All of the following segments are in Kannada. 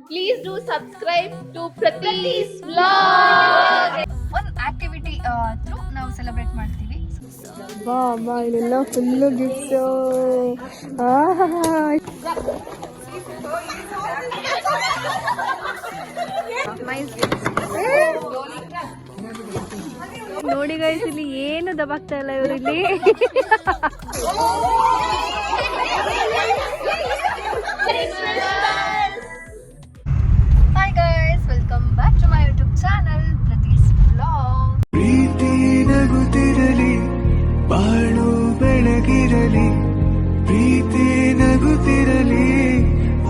Please do subscribe to Prati's vlog. ಒಂದು ಆಕ್ಟಿವಿಟಿ ಥ್ರೂ ನಾವು ಸೆಲೆಬ್ರೇಟ್ ಮಾಡ್ತೀವಿ. ಬಾ ಅಮ್ಮ ಇಲ್ಲೆಲ್ಲ ಫುಲ್ಲು ಗಿಫ್ಟ್ಸು. ನೋಡಿ ಗೈಸ್, ಇಲ್ಲಿ ಏನು ದಬಾಗ್ತಾ ಇಲ್ಲ ಇವರು ಇಲ್ಲಿ. Hi guys, welcome back to my YouTube channel Preethi's vlog. ಪ್ರೀತಿ ನಗುತ್ತಿರಲಿ, ಬಾಳು ಬೆಳಗಿರಲಿ. ಪ್ರೀತಿ ನಗುತ್ತಿರಲಿ,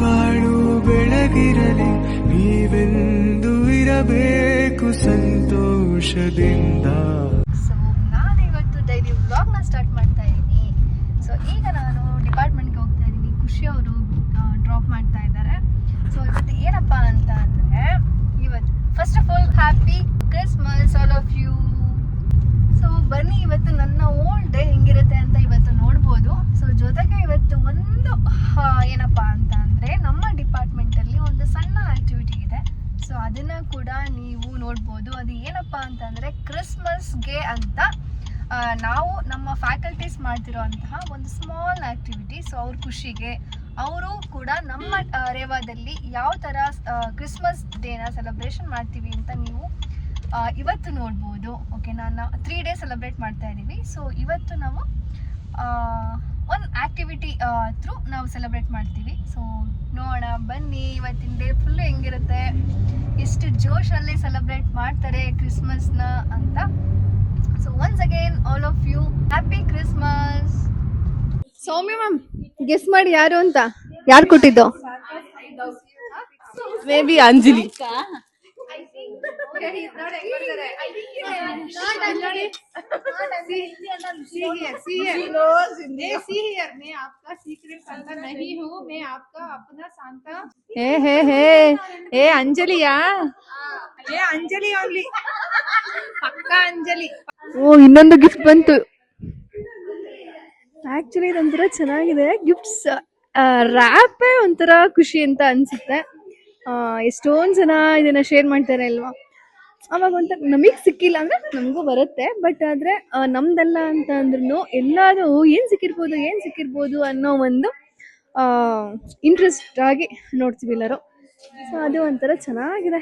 ಬಾಳು ಬೆಳಗಿರಲಿ. ನೀವೆಂದು ಇರಬೇಕು ಸಂತೋಷದಿಂದ. ಸೊ ನಾನು ಇವತ್ತು ಡೈಲಿ ವ್ಲಾಗ್ನ ಸ್ಟಾರ್ಟ್ ಮಾಡ್ತಾ ಇದ್ದೀನಿ. ಸೊ ಈಗ ನಾನು ಡಿಪಾರ್ಟ್ಮೆಂಟ್ಗೆ ಹೋಗ್ತಾ ಇದ್ದೀನಿ. ಖುಷಿ ಅವರು ಡ್ರಾಪ್ ಮಾಡ್ತಾ ಇದ್ದಾರೆ. ಸೊ ಇವತ್ತು ಏನಪ್ಪ ಅಂತ ಅಂದರೆ, ಇವತ್ತು first of all happy Christmas all of you. So ಬನ್ನಿ, ಇವತ್ತು ನನ್ನ ಓಲ್ಡ್ ಡೇ ಹೆಂಗಿರುತ್ತೆ ಅಂತ ಇವತ್ತು ನೋಡ್ಬೋದು. ಸೊ ಜೊತೆಗೆ ಇವತ್ತು ಒಂದು ಏನಪ್ಪ ಅಂತ ಅಂದರೆ, ನಮ್ಮ ಡಿಪಾರ್ಟ್ಮೆಂಟಲ್ಲಿ ಒಂದು ಸಣ್ಣ ಆ್ಯಕ್ಟಿವಿಟಿ ಇದೆ. ಸೊ ಅದನ್ನು ಕೂಡ ನೀವು ನೋಡ್ಬೋದು. ಅದು ಏನಪ್ಪ ಅಂತಂದರೆ, ಕ್ರಿಸ್ಮಸ್ಗೆ ಅಂತ ನಾವು ನಮ್ಮ ಫ್ಯಾಕಲ್ಟೀಸ್ ಮಾಡ್ತಿರೋಂತಹ ಒಂದು ಸ್ಮಾಲ್ ಆ್ಯಕ್ಟಿವಿಟಿ. ಸೊ ಅವ್ರ ಖುಷಿಗೆ ಅವರು ಕೂಡ ನಮ್ಮ ರೇವಾದಲ್ಲಿ ಯಾವ ಥರ ಕ್ರಿಸ್ಮಸ್ ಡೇನ ಸೆಲೆಬ್ರೇಷನ್ ಮಾಡ್ತೀವಿ ಅಂತ ನೀವು ಇವತ್ತು ನೋಡ್ಬೋದು. ಓಕೆ, ನಾನು 3 ಡೇ ಸೆಲೆಬ್ರೇಟ್ ಮಾಡ್ತಾ ಇದ್ದೀವಿ. ಸೊ ಇವತ್ತು ನಾವು ಒಂದು ಆ್ಯಕ್ಟಿವಿಟಿ ಥ್ರೂ ನಾವು ಸೆಲೆಬ್ರೇಟ್ ಮಾಡ್ತೀವಿ. ಸೊ ನೋಡೋಣ ಬನ್ನಿ, ಇವತ್ತಿನ ಡೇ ಫುಲ್ಲು ಹೆಂಗಿರುತ್ತೆ, ಎಷ್ಟು ಜೋಶಲ್ಲಿ ಸೆಲೆಬ್ರೇಟ್ ಮಾಡ್ತಾರೆ ಕ್ರಿಸ್ಮಸ್ನ ಅಂತ. So once again all of you happy Christmas. Soumya ma'am, guess ಮಾಡಿ ಯಾರು ಅಂತ. ಯಾರು ಕೊಟ್ಟಿದ್ದು? Maybe Anjali. ಏ ಅಂಜಲಿಯಾ? ಅಂಜಲಿ ಓನ್ಲಿ, ಪಕ್ಕ ಅಂಜಲಿ. ಓ, ಇನ್ನೊಂದು ಗಿಫ್ಟ್ ಬಂತು. ಆಕ್ಚುಲಿ ಇದೊಂಥರ ಚೆನ್ನಾಗಿದೆ ಗಿಫ್ಟ್ಸ್. ರ್ಯಾಪೇ ಒಂಥರ ಖುಷಿ ಅಂತ ಅನ್ಸುತ್ತೆ. ಎಷ್ಟೊಂದು ಜನ ಇದನ್ನ ಶೇರ್ ಮಾಡ್ತಾರೆ ಅಲ್ವಾ. ಅವಾಗ ಒಂಥರ ನಮಗ್ ಸಿಕ್ಕಿಲ್ಲ ಅಂದ್ರೆ ನಮಗೂ ಬರುತ್ತೆ, ಬಟ್ ಆದ್ರೆ ನಮ್ದಲ್ಲ ಅಂತ ಅಂದ್ರೂ ಎಲ್ಲಾರು ಏನ್ ಸಿಕ್ಕಿರ್ಬೋದು ಅನ್ನೋ ಒಂದು ಇಂಟ್ರೆಸ್ಟ್ ಆಗಿ ನೋಡ್ತೀವಿ ಎಲ್ಲರೂ. ಸೊ ಅದು ಒಂಥರ ಚೆನ್ನಾಗಿದೆ.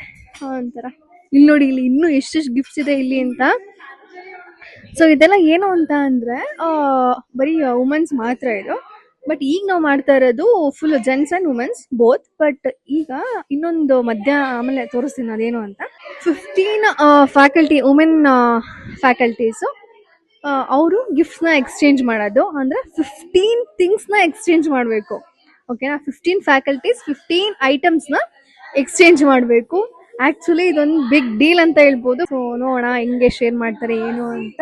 ಒಂಥರ ಇಲ್ಲಿ ನೋಡಿ, ಇಲ್ಲಿ ಇನ್ನೂ ಎಷ್ಟೆಷ್ಟು ಗಿಫ್ಟ್ಸ್ ಇದೆ ಇಲ್ಲಿ ಅಂತ. ಸೊ ಇದೆಲ್ಲ ಏನು ಅಂತ ಅಂದ್ರೆ, ಬರೀ ವುಮೆನ್ಸ್ ಮಾತ್ರ ಇದು. ಬಟ್ ಈಗ ನಾವು ಮಾಡ್ತಾ ಇರೋದು full gents and women's both. But ಈಗ ಇನ್ನೊಂದು ಆಮೇಲೆ ತೋರಿಸ್ತೀನಿ ಅದೇನು ಅಂತ. 15 ಫ್ಯಾಕಲ್ಟಿ ವುಮೆನ್ ಫ್ಯಾಕಲ್ಟೀಸು ಅವರು ಗಿಫ್ಟ್ಸ್ನ ಎಕ್ಸ್ಚೇಂಜ್ ಮಾಡೋದು. ಅಂದರೆ 15 ಥಿಂಗ್ಸ್ನ ಎಕ್ಸ್ಚೇಂಜ್ ಮಾಡಬೇಕು. ಓಕೆನಾ? 15 ಫ್ಯಾಕಲ್ಟೀಸ್ 15 ಐಟಮ್ಸ್ನ ಎಕ್ಸ್ಚೇಂಜ್ ಮಾಡಬೇಕು. ಆ್ಯಕ್ಚುಲಿ ಇದೊಂದು ಬಿಗ್ ಡೀಲ್ ಅಂತ ಹೇಳ್ಬೋದು. ಸೊ ನೋಡೋಣ ಹೆಂಗೆ ಶೇರ್ ಮಾಡ್ತಾರೆ ಏನು ಅಂತ.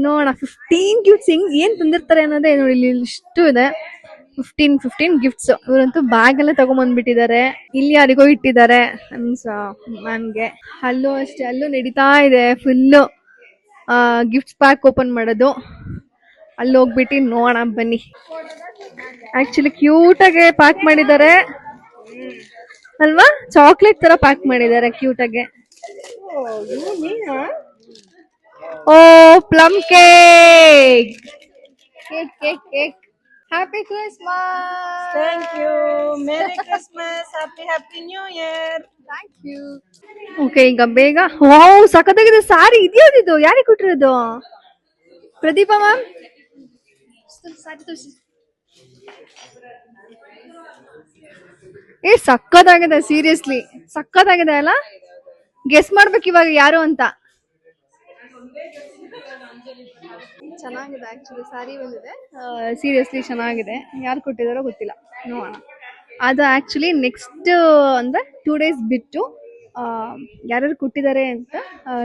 ನೋಡೋಣ 15 ಗಿಫ್ಟ್ಸ್ ಏನು ತಂದಿರ್ತಾರೆ ಅನ್ನೋದೇ ನೋಡಿ. ಇಲ್ಲಿ ಇಷ್ಟು ಇದೆ, 15 ಗಿಫ್ಟ್ಸ್. ಇವರಂತೂ ಬ್ಯಾಗ್ ಎಲ್ಲ ತಗೊಂಡ್ಬಂದ್ಬಿಟ್ಟಿದ್ದಾರೆ. ಇಲ್ಲಿ ಯಾರಿಗೋ ಇಟ್ಟಿದ್ದಾರೆ ಮ್ಯಾಮ್ಗೆ. ಅಲ್ಲೂ ಅಷ್ಟೇ, ಅಲ್ಲೂ ನಡೀತಾ ಇದೆ ಫುಲ್ಲು ಗಿಫ್ಟ್ಸ್ ಪ್ಯಾಕ್ ಓಪನ್ ಮಾಡೋದು. ಅಲ್ಲಿ ಹೋಗ್ಬಿಟ್ಟು ನೋಡೋಣ ಬನ್ನಿ. ಆಕ್ಚುಲಿ ಕ್ಯೂಟಾಗೆ ಪ್ಯಾಕ್ ಮಾಡಿದ್ದಾರೆ ಅಲ್ವಾ? ಚಾಕ್ಲೇಟ್ ತರ ಪ್ಯಾಕ್ ಮಾಡಿದ್ದಾರೆ ಕ್ಯೂಟಾಗೆ. Oh, plum cake. Happy Christmas. Thank you. Merry Christmas. Happy New Year. Thank you. Okay, ಈಗ ಬೇಗ. ವಾವ್, ಸಖತ್ತಾಗಿದೆ ಸಾರಿ. ಇದ್ಯಾವ್ದಿದು? ಯಾರಿಗೆ ಕೊಟ್ಟಿರೋದು? ಪ್ರದೀಪ ಮ್ಯಾಮ್. ಸಖತ್ತಾಗಿದೆ, ಸೀರಿಯಸ್ಲಿ ಸಖತ್ತಾಗಿದೆ ಅಲ್ಲ? ಗೆಸ್ ಮಾಡ್ಬೇಕು ಇವಾಗ ಯಾರು ಅಂತ. ಚೆನ್ನಾಗಿದೆ ಆಕ್ಚುಲಿ, ಸಾರಿ ಬಂದಿದೆ. ಸೀರಿಯಸ್ಲಿ ಚೆನ್ನಾಗಿದೆ. ಯಾರು ಕೊಟ್ಟಿದಾರೋ ಗೊತ್ತಿಲ್ಲ, ನೋಡೋಣ. ಅದು ಆಕ್ಚುಲಿ ನೆಕ್ಸ್ಟ್ ಅಂದ್ರೆ 2 ಡೇಸ್ ಬಿಟ್ಟು ಯಾರ್ಯಾರು ಕೊಟ್ಟಿದ್ದಾರೆ ಅಂತ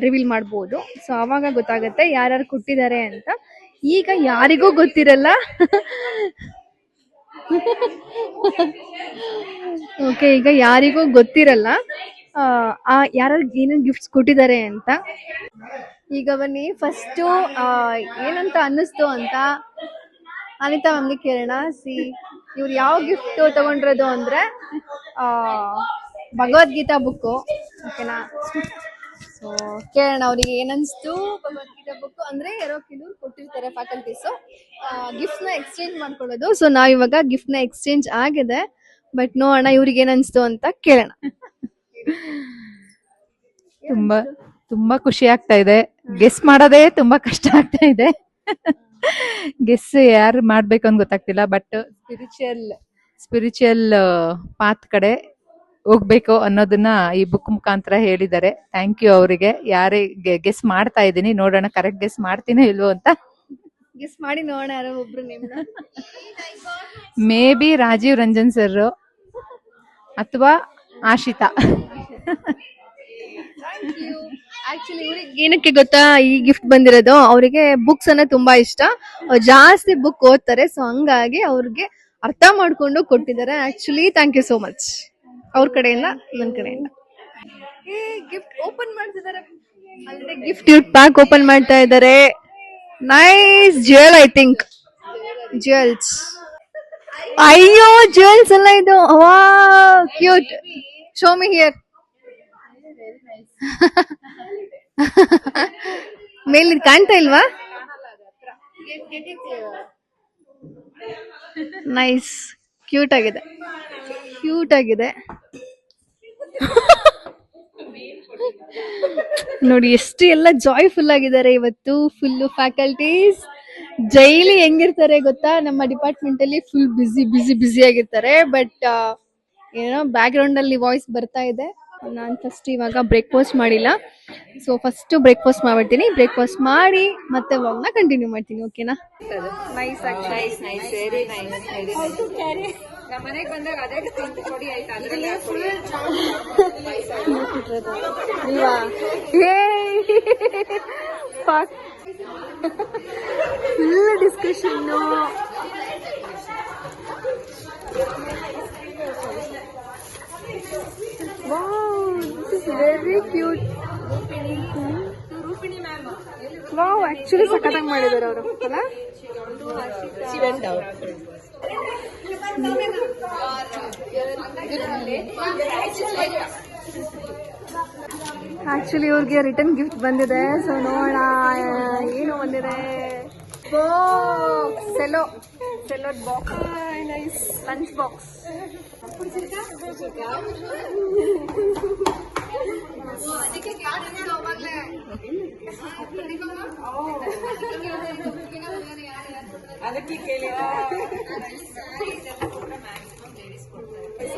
ರಿವೀಲ್ ಮಾಡ್ಬೋದು. ಸೊ ಅವಾಗ ಗೊತ್ತಾಗುತ್ತೆ ಯಾರ್ಯಾರು ಕೊಟ್ಟಿದ್ದಾರೆ ಅಂತ. ಈಗ ಯಾರಿಗೂ ಗೊತ್ತಿರಲ್ಲ. ಓಕೆ, ಈಗ ಯಾರಿಗೂ ಗೊತ್ತಿರಲ್ಲ ಯಾರು ಏನೇನು ಗಿಫ್ಟ್ಸ್ ಕೊಟ್ಟಿದ್ದಾರೆ ಅಂತ. ಈಗ ಬನ್ನಿ ಫಸ್ಟು ಏನಂತ ಅನ್ನಿಸ್ತು ಅಂತ ಅನಿತಾ ಮ್ಯಾಮ್ಗೆ ಕೇಳೋಣ. ಇವ್ರು ಯಾವ ಗಿಫ್ಟ್ ತಗೊಂಡಿರೋದು ಅಂದ್ರೆ ಭಗವದ್ಗೀತಾ ಬುಕ್ಕು. ಓಕೆನಾ? ಸೊ ಕೇಳೋಣ ಅವ್ರಿಗೆ ಏನನ್ಸ್ತು ಭಗವದ್ಗೀತಾ ಬುಕ್ ಅಂದ್ರೆ ಯಾರೋ ಕೆಲವ್ರು ಕೊಟ್ಟಿರ್ತಾರೆ ಫ್ಯಾಕಲ್ಟೀಸು ಗಿಫ್ಟ್ ನ ಎಕ್ಸ್ಚೇಂಜ್ ಮಾಡ್ಕೊಳ್ಳೋದು. ಸೊ ನಾವ್ ಇವಾಗ ಗಿಫ್ಟ್ ನ ಎಕ್ಸ್ಚೇಂಜ್ ಆಗಿದೆ, ಬಟ್ ನೋಡೋಣ ಇವ್ರಿಗೆ ಏನನ್ಸ್ತು ಅಂತ ಕೇಳೋಣ. ತುಂಬಾ ಖುಷಿ ಆಗ್ತಾ ಇದೆ. ಗೆಸ್ ಮಾಡೋದೇ ತುಂಬಾ ಕಷ್ಟ ಆಗ್ತಾ ಇದೆ. ಗೆಸ್ ಯಾರು ಮಾಡ್ಬೇಕು ಅಂತ ಗೊತ್ತಾಗ್ತಿಲ್ಲ. ಬಟ್ ಸ್ಪಿರಿಚುವಲ್ ಪಾತ್ ಕಡೆ ಹೋಗ್ಬೇಕು ಅನ್ನೋದನ್ನ ಈ ಬುಕ್ ಮುಖಾಂತರ ಹೇಳಿದ್ದಾರೆ. ಥ್ಯಾಂಕ್ ಯು ಅವರಿಗೆ. ಯಾರೇ ಗೆಸ್ ಮಾಡ್ತಾ ಇದ್ದೀನಿ, ನೋಡೋಣ ಕರೆಕ್ಟ್ ಗೆಸ್ ಮಾಡ್ತೀನೋ ಇಲ್ವೋ ಅಂತ. ಗೆಸ್ ಮಾಡಿ ನೋಡೋಣ ಯಾರೋ ಒಬ್ರು name. Maybe Rajiv Ranjan sir ಅಥವಾ ಆಶಿತಾ. ಆಕ್ಚುಲಿ ಇವ್ರಿಗೆ ಏನಕ್ಕೆ ಗೊತ್ತಾ ಈ ಗಿಫ್ಟ್ ಬಂದಿರೋದು, ಅವರಿಗೆ ಬುಕ್ಸ್ ಅಂದ್ರೆ ತುಂಬಾ ಇಷ್ಟ, ಜಾಸ್ತಿ ಬುಕ್ ಓದ್ತಾರೆ. ಸೊ ಹಂಗಾಗಿ ಅವ್ರಿಗೆ ಅರ್ಥ ಮಾಡ್ಕೊಂಡು ಕೊಟ್ಟಿದ್ದಾರೆ. Actually thank you so much ಅವ್ರ ಕಡೆಯಿಂದ ನನ್ನ ಕಡೆಯಿಂದ. ಗಿಫ್ಟ್ ಓಪನ್ ಮಾಡ್ತಿದ್ದಾರೆ, ಆಲ್ರೆಡಿ ಗಿಫ್ಟ್ ಪ್ಯಾಕ್ ಓಪನ್ ಮಾಡ್ತಾ ಇದ್ದಾರೆ. Nice jewel, I think jewels. ಅಯ್ಯೋ ಜ್ಯುವೆಲ್ಸ್ ಎಲ್ಲ ಇದು, wow cute. Show me here. ಮೇಲ್ ಕಾಣ್ತಾ ಇಲ್ವಾ? ನೈಸ್, ಕ್ಯೂಟ್ ಆಗಿದೆ, ಕ್ಯೂಟ್ ಆಗಿದೆ. ನೋಡಿ ಎಷ್ಟು ಎಲ್ಲ ಜಾಯ್ಫುಲ್ ಆಗಿದ್ದಾರೆ ಇವತ್ತು. ಫುಲ್ ಫ್ಯಾಕಲ್ಟೀಸ್ ಡೈಲಿ ಹೆಂಗಿರ್ತಾರೆ ಗೊತ್ತಾ, ನಮ್ಮ ಡಿಪಾರ್ಟ್ಮೆಂಟ್ ಅಲ್ಲಿ ಫುಲ್ ಬಿಸಿ ಆಗಿರ್ತಾರೆ. ಬಟ್ ಏನೋ ಬ್ಯಾಕ್ ಗ್ರೌಂಡ್ ಅಲ್ಲಿ ವಾಯ್ಸ್ ಬರ್ತಾ ಇದೆ. ನಾನು ಫಸ್ಟ್ ಇವಾಗ ಬ್ರೇಕ್ಫಾಸ್ಟ್ ಮಾಡಿಲ್ಲ, ಸೊ ಫಸ್ಟ್ ಬ್ರೇಕ್ಫಾಸ್ಟ್ ಮಾಡ್ಬಿಡ್ತೀನಿ. ಬ್ರೇಕ್ಫಾಸ್ಟ್ ಮಾಡಿ ಮತ್ತೆ ವ್ಲಾಗ್ನ ಕಂಟಿನ್ಯೂ ಮಾಡ್ತೀನಿ. ಓಕೆನಾ? Nice, full discussion. Wow, this is very cute. Wow, actually ಸಖತ್ತಾಗಿ ಮಾಡಿದ್ದಾರೆ ಅವರು ಅಲ್ಲ? ಆಕ್ಚುಲಿ ಇವ್ರಿಗೆ ರಿಟರ್ನ್ ಗಿಫ್ಟ್ ಬಂದಿದೆ. ಸೊ ನೋಡೋಣ ಏನು ಬಂದಿದೆ. Cello box, nice lunch box.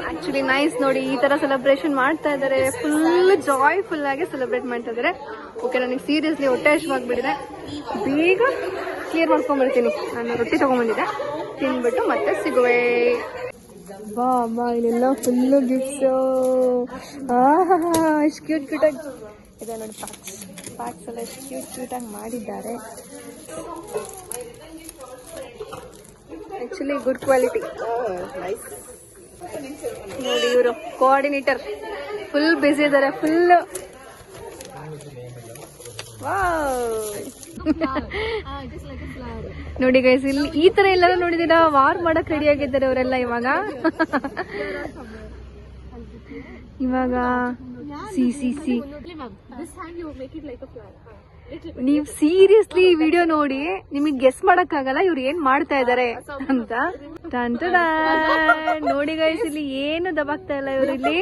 Actually nice. ನೋಡಿ ಈ ತರ ಸೆಲೆಬ್ರೇಷನ್ ಮಾಡ್ತಾ ಇದಾರೆ, ಫುಲ್ ಜಾಯ್ಫುಲ್ ಆಗಿ ಸೆಲೆಬ್ರೇಟ್ ಮಾಡ್ತಾ ಇದಾರೆ. ಓಕೆ, ನನಗೆ ಸೀರಿಯಸ್ಲಿ ಹೊಟ್ಟೆ ಹಸಿವಾಗ್ಬಿಟ್ಟಿದೆ, ಬೇಗ ಕ್ಲಿಯರ್ ಮಾಡ್ಕೊಂಡ್ಬರ್ತೀನಿ. ನಾನು ರೊಟ್ಟಿ ತಗೊಂಡ್ಬಂದಿದ್ದೆ, ತಿನ್ಬಿಟ್ಟು ಮತ್ತೆ ಸಿಗುವೆ. ಬಾ ಅಮ್ಮ, ಇಲ್ಲೆಲ್ಲ ಫುಲ್ಲು ಗಿಫ್ಟ್ಸ್. ಎಷ್ಟು ಕ್ಯೂಟ್ ಆಗಿ ಇದೆ ನೋಡಿ. ಪ್ಯಾಕ್ಸ್ ಎಲ್ಲ ಎಷ್ಟು ಕ್ಯೂಟ್ ಆಗಿ ಮಾಡಿದ್ದಾರೆ. Actually good quality. ನೋಡಿ ಇವರು ಕೋಆರ್ಡಿನೇಟರ್ ಫುಲ್ ಬಿಸಿ ಇದ್ದಾರೆ, ಫುಲ್. ನೋಡಿ ಗೈಸ್, ಇಲ್ಲಿ ಈ ತರ ಎಲ್ಲರೂ ನೋಡಿದೀರಾ, ವಾರ್ ಮಾಡಕ್ ರೆಡಿ ಆಗಿದ್ದಾರೆ ಅವರೆಲ್ಲ. ಇವಾಗ ಸಿ ನೀವ್ ಸೀರಿಯಸ್ಲಿ ಈ ವಿಡಿಯೋ ನೋಡಿ ನಿಮಗ್ ಗೆಸ್ ಮಾಡಕ್ ಆಗಲ್ಲ ಇವ್ರು ಏನ್ ಮಾಡ್ತಾ ಇದಾರೆ ಅಂತ. ನೋಡಿ ಗೈಸ್, ಇಲ್ಲಿ ಏನು ದಬಾಗ್ತಾ ಇಲ್ಲ ಇವ್ರು. ಇಲ್ಲಿ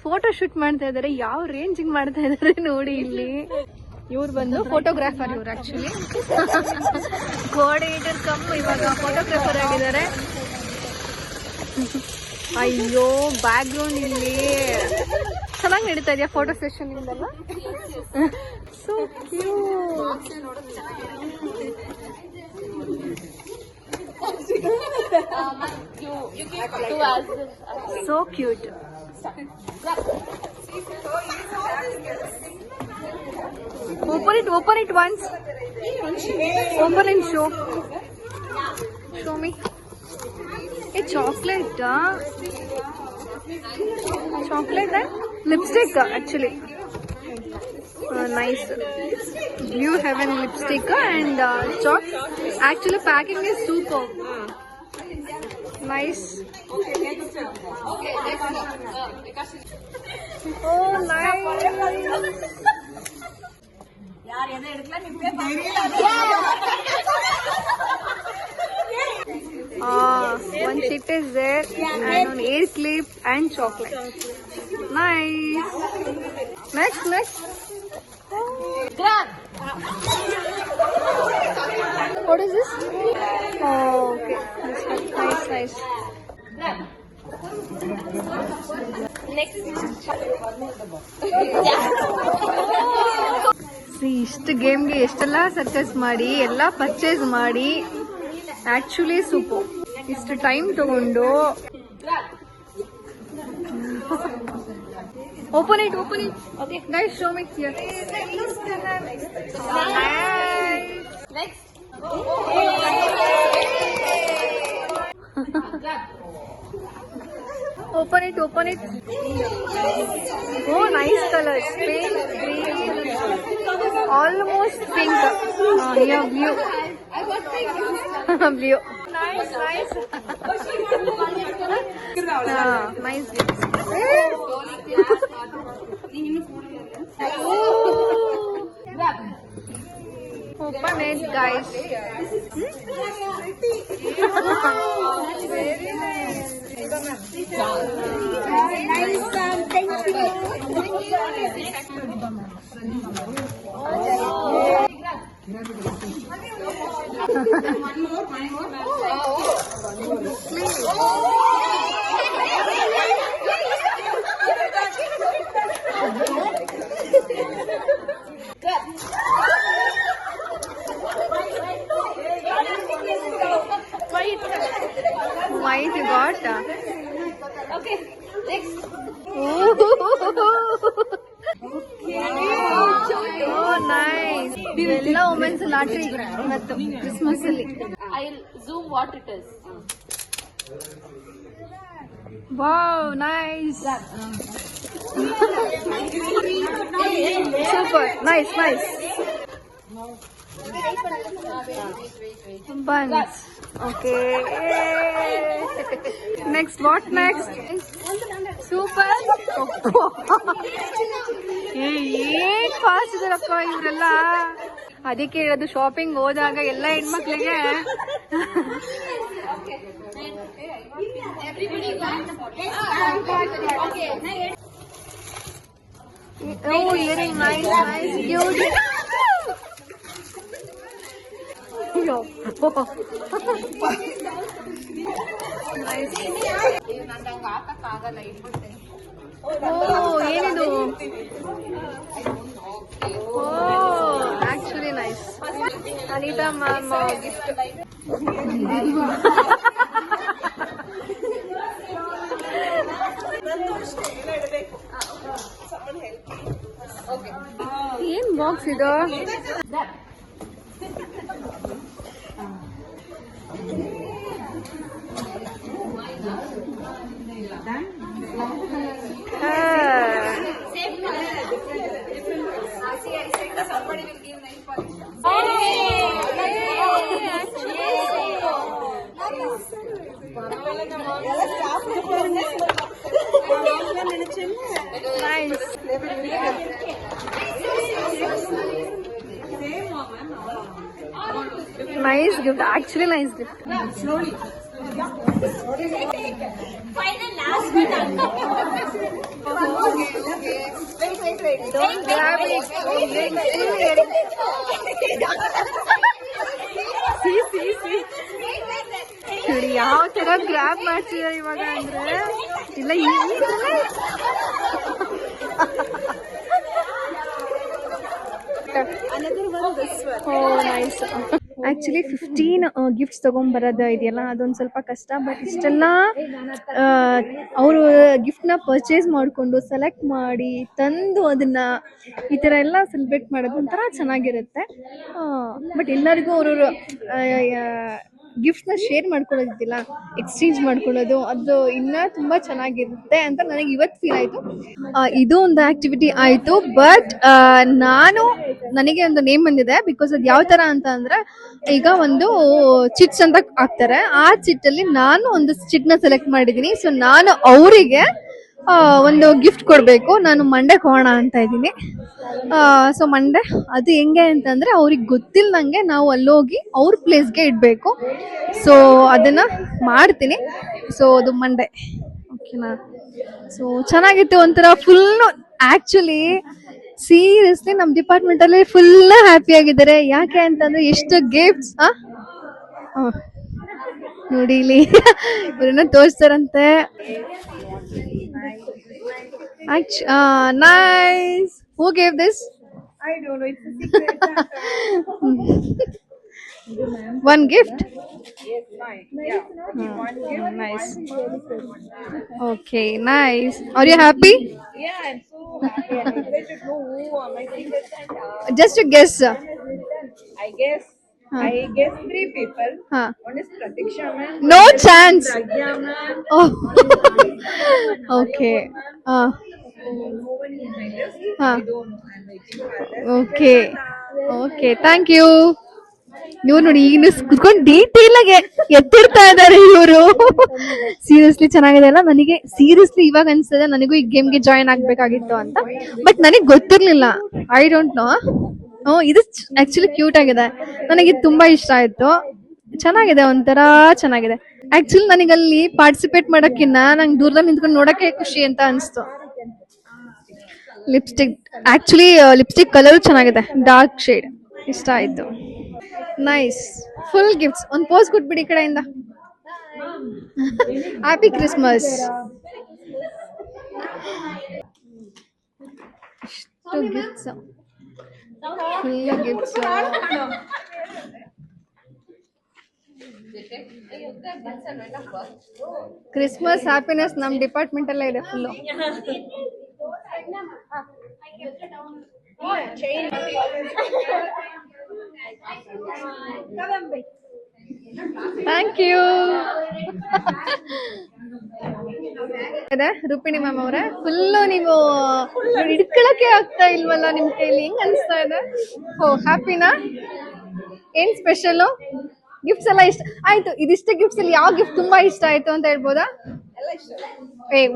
ಫೋಟೋ ಶೂಟ್ ಮಾಡ್ತಾ ಇದಾರೆ. ಯಾವ ರೇಂಜಿಂಗ್ ಮಾಡ್ತಾ ಇದಾರೆ ನೋಡಿ. ಇಲ್ಲಿ ಇವ್ರು ಬಂದು ಫೋಟೋಗ್ರಾಫರ್. ಇವ್ರು ಆಕ್ಚುಲಿ ಕೋಆರ್ಡಿನೇಟರ್ ಕಮ್ ಇವಾಗ ಫೋಟೋಗ್ರಾಫರ್ ಆಗಿದ್ದಾರೆ. ಅಯ್ಯೋ, ಬ್ಯಾಕ್ ಗ್ರೌಂಡ್ ಇಲ್ಲಿ ಚೆನ್ನಾಗಿ ನಡೀತಾ ಇದೆಯಾ ಫೋಟೋ ಸೆಷನ್ ಇಂದಲ್ಲ. So cute. Open it once. Open and show me. A chocolate and lipstick actually. nice Blue Heaven lipstick and chalk. Actually, packing is superb. Nice. Oh, nice. One chit is there and one air clip and chocolate. Nice. Next. What is this? Oh, okay. This one. Nice. ಇಷ್ಟು ಗೇಮ್ಗೆ ಎಷ್ಟೆಲ್ಲ ಸರ್ಕಸ್ ಮಾಡಿ ಎಲ್ಲ ಪರ್ಚೇಸ್ ಮಾಡಿ ಆಕ್ಚುಲಿ ಸೂಪರ್. ಇಷ್ಟು ಟೈಮ್ ತಗೊಂಡು open it. Okay guys, show me here. Open it. Oh, nice colors. Pink, green, almost pink. Yeah, blue. Blue. Nice. Nice. Open it, guys. Very nice. White you got. Okay, next. Oh, nice. Villa Women's Lottery. Christmas. I'll zoom what it is. Wow, nice. Super. Nice. Buns. Okay. Next, what next? Super. ಏನ್ ಫಾಸ್ಟ್ ಇದಾರಪ್ಪ ಇವರೆಲ್ಲ. ಅದಕ್ಕೆ ಹೇಳೋದು, ಶಾಪಿಂಗ್ ಹೋದಾಗ ಎಲ್ಲ ಹೆಣ್ಮಕ್ಳಿಗೆ ಇಯರಿಂಗ್ ನೈಸ್ ಕ್ಯೂಟ್. ಏನಿದು? Actually nice. Anita ma'am gift. ಏನ್ ಬಾಕ್ಸ್ ಇದು? Nice gift, actually nice gift. Slowly. Final last one. Wait. Don't grab it. See. ನೋಡಿ ಯಾವ ತರ ಗ್ರಾಬ್ ಮಾಡ್ತಿದ್ದಾರೆ ಇವಾಗ ಅಂದ್ರೆ ಇಲ್ಲ. ಆಕ್ಚುಲಿ 15 ಗಿಫ್ಟ್ಸ್ ತಗೊಂಡ್ಬರೋದು ಇದೆಯಲ್ಲ, ಅದೊಂದು ಸ್ವಲ್ಪ ಕಷ್ಟ. ಬಟ್ ಇಷ್ಟೆಲ್ಲ ಅವರು ಗಿಫ್ಟ್ನ ಪರ್ಚೇಸ್ ಮಾಡಿಕೊಂಡು ಸೆಲೆಕ್ಟ್ ಮಾಡಿ ತಂದು ಅದನ್ನ ಈ ಥರ ಎಲ್ಲ ಸೆಲೆಬ್ರೇಟ್ ಮಾಡೋದು ಒಂಥರ ಚೆನ್ನಾಗಿರುತ್ತೆ. ಬಟ್ ಎಲ್ಲರಿಗೂ ಅವ್ರವ್ರ ಗಿಫ್ಟ್ ನ ಶೇರ್ ಮಾಡ್ಕೊಳ್ಳೋದಿಲ್ಲ, ಎಕ್ಸ್ಚೇಂಜ್ ಮಾಡ್ಕೊಳ್ಳೋದು, ಅದು ಇನ್ನ ತುಂಬಾ ಚೆನ್ನಾಗಿರುತ್ತೆ ಅಂತ ನನಗೆ ಇವತ್ತು ಫೀಲ್ ಆಯ್ತು. ಇದು ಒಂದು ಆಕ್ಟಿವಿಟಿ ಆಯ್ತು. ಬಟ್ ನನಗೆ ಒಂದು ನೇಮ್ ಬಂದಿದೆ. ಬಿಕಾಸ್ ಅದು ಯಾವ ತರ ಅಂತ ಅಂದ್ರೆ, ಈಗ ಒಂದು ಚಿಟ್ಸ್ ಅಂತ ಹಾಕ್ತಾರೆ. ಆ ಚಿಟ್ಟಲ್ಲಿ ನಾನು ಒಂದು ಚಿಟ್ನ ಸೆಲೆಕ್ಟ್ ಮಾಡಿದೀನಿ. ಸೊ ನಾನು ಅವರಿಗೆ ಒಂದು ಗಿಫ್ಟ್ ಕೊಡ್ಬೇಕು. ನಾನು ಮಂಡೆ ಹೋಗೋಣ ಅಂತ ಇದ್ದೀನಿ. ಸೊ ಮಂಡೆ ಅದು ಹೆಂಗೆ ಅಂತಂದ್ರೆ, ಅವ್ರಿಗೆ ಗೊತ್ತಿಲ್ಲದಂಗೆ ನಾವು ಅಲ್ಲೋಗಿ ಅವ್ರ ಪ್ಲೇಸ್ಗೆ ಇಡ್ಬೇಕು. ಸೊ ಅದನ್ನ ಮಾಡ್ತೀನಿ. ಸೊ ಅದು ಮಂಡೆ, ಓಕೆನಾ? ಸೊ ಚೆನ್ನಾಗಿತ್ತು ಒಂಥರ ಫುಲ್. ಆಕ್ಚುಲಿ ಸೀರಿಯಸ್ಲಿ ನಮ್ ಡಿಪಾರ್ಟ್ಮೆಂಟ್ ಅಲ್ಲಿ ಫುಲ್ ಹ್ಯಾಪಿ ಆಗಿದ್ದಾರೆ. ಯಾಕೆ ಅಂತಂದ್ರೆ ಎಷ್ಟು ಗಿಫ್ಟ್ಸ್ ನೋಡಿ ಇಲ್ಲಿ ಇವ್ರನ್ನ ತೋರಿಸ್ತಾರಂತೆ. Nice. Who gave this? I don't know. It's a secret. One gift. Yes, mine. Yeah. One gift. Nice. Okay, nice. Are you happy? Yeah, I'm so happy. I'm excited to know who are my secret Santa. Just to guess. I guess. I guess 3 people. Huh. One is Pratiksha ma'am. No chance. Pragya ma'am. Oh. Okay. No one is my list. Huh. I don't know. I'm waiting for that. Okay. Okay. Thank you. ನೀವು ನೋಡಿ ಈಗ ಕುತ್ಕೊಂಡು ಡೀಟೇಲ್ ಆಗಿ ಎತ್ತಿರ್ತಾ ಇದಾರೆ ಇವರು. ಸೀರಿಯಸ್ಲಿ ಚೆನ್ನಾಗಿದೆ ಅಲ್ಲ. ನನಗೆ ಸೀರಿಯಸ್ಲಿ ಇವಾಗ ಅನ್ಸ್ತದೆ ನನಗೂ ಈ ಗೇಮ್ಗೆ ಜಾಯಿನ್ ಆಗ್ಬೇಕಾಗಿತ್ತು ಅಂತ. ಬಟ್ ನನಗೆ ಗೊತ್ತಿರ್ಲಿಲ್ಲ. I don't know. ಇದು ಆಕ್ಚುಲಿ ಕ್ಯೂಟ್ ಆಗಿದೆ. ನನಗೆ ಇದು ತುಂಬಾ ಇಷ್ಟ ಆಯ್ತು. ಚೆನ್ನಾಗಿದೆ, ಒಂಥರ ಚೆನ್ನಾಗಿದೆ. ಆಕ್ಚುಲಿ ನನಗಲ್ಲಿ ಪಾರ್ಟಿಸಿಪೇಟ್ ಮಾಡಕ್ಕಿನ್ನ ನಂಗೆ ದೂರದಲ್ಲಿ ನಿಂತ್ಕೊಂಡು ನೋಡಕ್ಕೆ ಖುಷಿ ಅಂತ ಅನ್ಸ್ತು. ಲಿಪ್ಸ್ಟಿಕ್, ಆಕ್ಚುಲಿ ಲಿಪ್ಸ್ಟಿಕ್ ಕಲರ್ ಚೆನ್ನಾಗಿದೆ, ಡಾರ್ಕ್ ಶೇಡ್. ಇಷ್ಟ ಆಯ್ತು. ನೈಸ್. Full gifts. ಒಂದು ಪೋಸ್ ಕೊಟ್ಬಿಡಿ ಈ ಕಡೆಯಿಂದ. Happy Christmas. ಇಷ್ಟು gifts, full gifts. Christmas happiness ನಮ್ ಡಿಪಾರ್ಟ್ಮೆಂಟ್ ಅಲ್ಲೇ ಇದೆ full. Thank you. Roopini ma'am ಅವರೇ, ಫುಲ್ಲು ನೀವು ಹಿಡ್ಕೊಳಕ್ಕೆ ಆಗ್ತಾ ಇಲ್ವಲ್ಲ ನಿಮ್ ಕೈಲಿ, ಹೆಂಗ್ ಅನ್ಸ್ತಾ ಇದೆ? ಓ ಹ್ಯಾಪಿನಾ? ಏನ್ ಸ್ಪೆಷಲು? ಗಿಫ್ಟ್ಸ್ ಎಲ್ಲ ಇಷ್ಟ ಆಯ್ತು. ಇದಿಷ್ಟು ಗಿಫ್ಟ್ಸ್ ಅಲ್ಲಿ ಯಾವ ಗಿಫ್ಟ್ ತುಂಬಾ ಇಷ್ಟ ಆಯ್ತು ಅಂತ ಹೇಳ್ಬೋದಾ?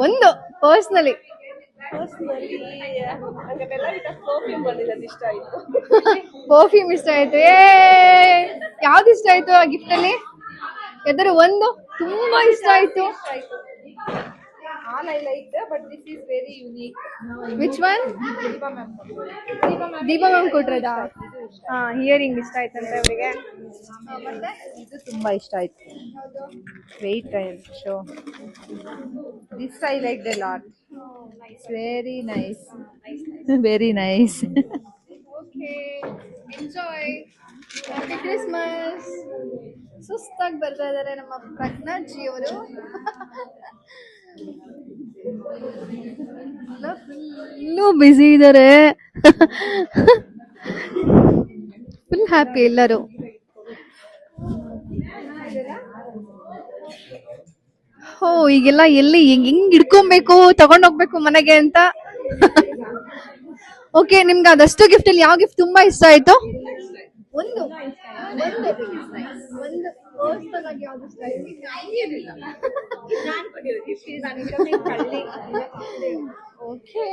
ಒಂದು ಪರ್ಸನಲಿ ಪರ್ಫ್ಯೂಮ್ ಇಷ್ಟ ಆಯ್ತು. ಯಾವ್ದು ಇಷ್ಟ ಆಯ್ತು ಆ ಗಿಫ್ಟ್ ಅಲ್ಲಿ? ಯಾವ್ದಾರು ಒಂದು ತುಂಬಾ ಇಷ್ಟ ಆಯ್ತು? All I liked, but this is very unique. Which one? Deepa ma'am ಕೊಟ್ರದ? ಹಿಯರಿಂಗ್ ಇಷ್ಟ ಆಯ್ತಂತೆ ಅವರಿಗೆ. ಮತ್ತೆ ಇದು ತುಂಬಾ ಇಷ್ಟ ಆಯ್ತು. Wait I show. This I like the lot. Very nice. Very nice. Okay, enjoy. Happy Christmas. ಸುಸ್ತಾಗಿ ಬರ್ತಾ ಇದಾರೆ ನಮ್ಮ ಪ್ರಜ್ಞಾಜಿ ಅವರು. ಫುಲ್ಲು ಬ್ಯುಸಿ ಇದ್ದಾರೆ. ಫುಲ್ ಹ್ಯಾಪಿ ಎಲ್ಲರೂ. ಓ ಈಗೆಲ್ಲ ಎಲ್ಲಿ ಹೆಂಗ್ ಹಿಡ್ಕೊಬೇಕು, ತಗೊಂಡೋಗ್ಬೇಕು ಮನೆಗೆ ಅಂತ. ಓಕೆ, ನಿಮ್ಗೆ ಅದಷ್ಟು ಗಿಫ್ಟ್ ಅಲ್ಲಿ ಯಾವ ಗಿಫ್ಟ್ ತುಂಬಾ ಇಷ್ಟ ಆಯ್ತು? ಒಂದು ಪರ್ಸನಲ್ ಆಗಿ ಯಾವ್ದು ಇಷ್ಟ ಆಯ್ತು? Okay,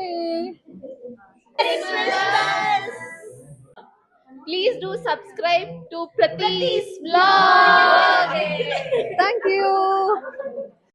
Please do subscribe to Prati's vlog. Thank you.